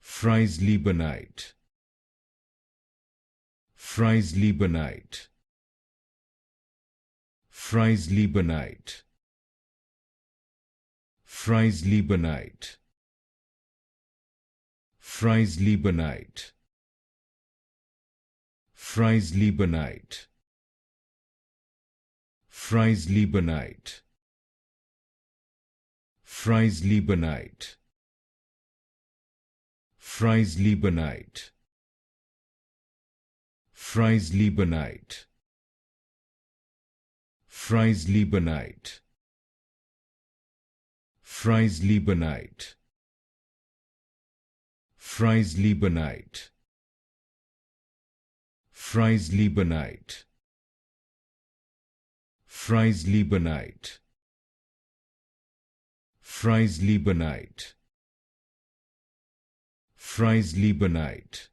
Freieslebenite, Freieslebenite, Freieslebenite, Freieslebenite, Freieslebenite, Freieslebenite, Freieslebenite, Freieslebenite, Freieslebenite, Freieslebenite, Freieslebenite, Freieslebenite, Freieslebenite, Freieslebenite, Freieslebenite, Freieslebenite, Freieslebenite,